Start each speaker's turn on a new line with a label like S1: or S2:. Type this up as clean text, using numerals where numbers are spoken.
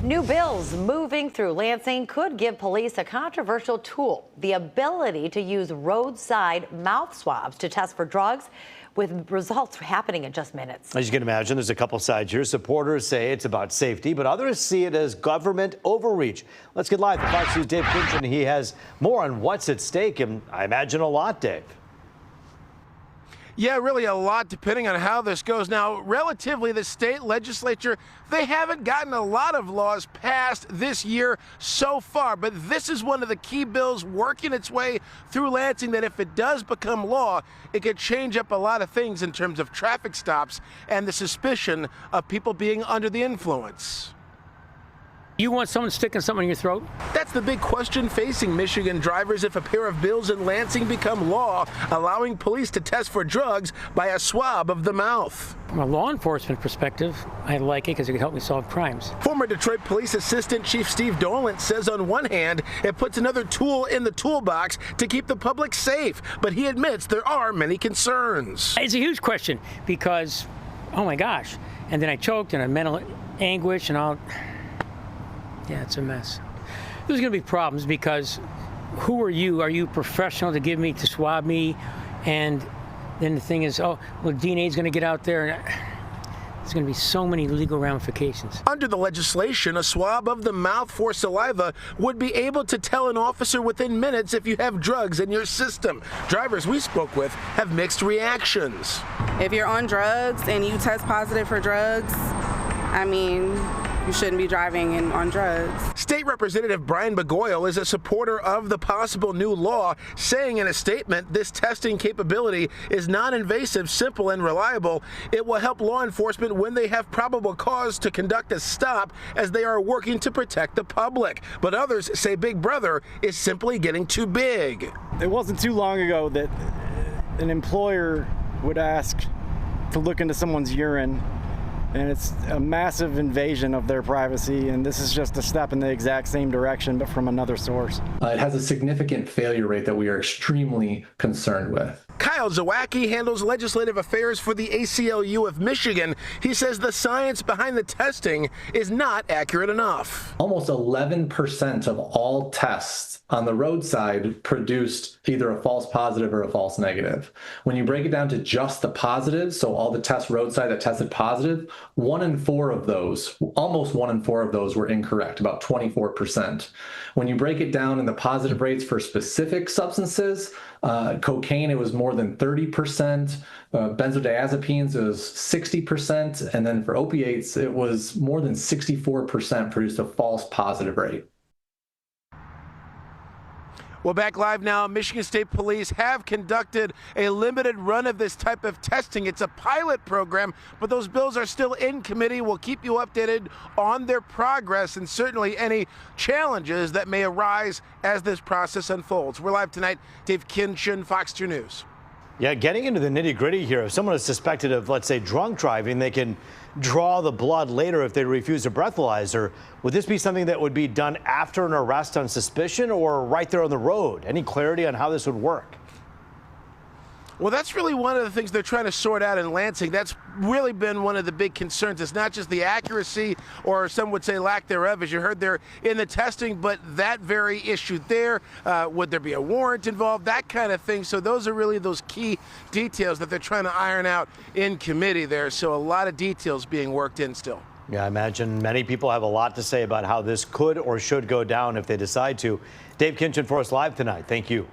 S1: New bills moving through Lansing could give police a controversial tool, the ability to use roadside mouth swabs to test for drugs, with results happening in just minutes.
S2: As you can imagine, there's a couple sides here. Supporters say it's about safety, but others see it as government overreach. Let's get live to Fox News' Dave Kinchin. He has more on what's at stake, and I imagine a lot, Dave.
S3: Yeah, really a lot depending on how this goes. Now, relatively, the state legislature, they haven't gotten a lot of laws passed this year so far, but this is one of the key bills working its way through Lansing that if it does become law, it could change up a lot of things in terms of traffic stops and the suspicion of people being under the influence.
S4: You want someone sticking something in your throat?
S3: That's the big question facing Michigan drivers if a pair of bills in Lansing become law, allowing police to test for drugs by a swab of the mouth.
S4: From a law enforcement perspective, I like it because it can help me solve crimes.
S3: Former Detroit Police Assistant Chief Steve Dolunt says on one hand, it puts another tool in the toolbox to keep the public safe, but he admits there are many concerns.
S4: It's a huge question because, oh my gosh, and then I choked and I'm mental anguish and all. Yeah, it's a mess. There's going to be problems because who are you? Are you professional to swab me? And then the thing is, oh, well, DNA is going to get out there. And there's going to be so many legal ramifications.
S3: Under the legislation, a swab of the mouth for saliva would be able to tell an officer within minutes if you have drugs in your system. Drivers we spoke with have mixed reactions.
S5: If you're on drugs and you test positive for drugs, I mean, you shouldn't be driving and on drugs.
S3: State Representative Brian Begoyle is a supporter of the possible new law, saying in a statement, this testing capability is non-invasive, simple, and reliable. It will help law enforcement when they have probable cause to conduct a stop as they are working to protect the public. But others say Big Brother is simply getting too big.
S6: It wasn't too long ago that an employer would ask to look into someone's urine, and it's a massive invasion of their privacy, and this is just a step in the exact same direction, but from another source.
S7: It has a significant failure rate that we are extremely concerned with.
S3: Kyle Zawacki handles legislative affairs for the ACLU of Michigan. He says the science behind the testing is not accurate enough.
S7: Almost 11% of all tests on the roadside produced either a false positive or a false negative. When you break it down to just the positives, so all the tests roadside that tested positive, 1 in 4 of those, almost 1 in 4 of those were incorrect, about 24%. When you break it down in the positive rates for specific substances, cocaine, it was more than 30%. Benzodiazepines, it was 60%. And then for opiates, it was more than 64% produced a false positive rate.
S3: Well, back live now, Michigan State Police have conducted a limited run of this type of testing. It's a pilot program, but those bills are still in committee. We'll keep you updated on their progress and certainly any challenges that may arise as this process unfolds. We're live tonight. Dave Kinchin, Fox 2 News.
S2: Yeah, getting into the nitty-gritty here, if someone is suspected of, let's say, drunk driving, they can draw the blood later if they refuse a breathalyzer. Would this be something that would be done after an arrest on suspicion or right there on the road? Any clarity on how this would work?
S3: Well, that's really one of the things they're trying to sort out in Lansing. That's really been one of the big concerns. It's not just the accuracy, or some would say lack thereof, as you heard there in the testing, but that very issue there. Would there be a warrant involved? That kind of thing. So those are really those key details that they're trying to iron out in committee there. So a lot of details being worked in still.
S2: Yeah, I imagine many people have a lot to say about how this could or should go down if they decide to. Dave Kinchin for us live tonight. Thank you.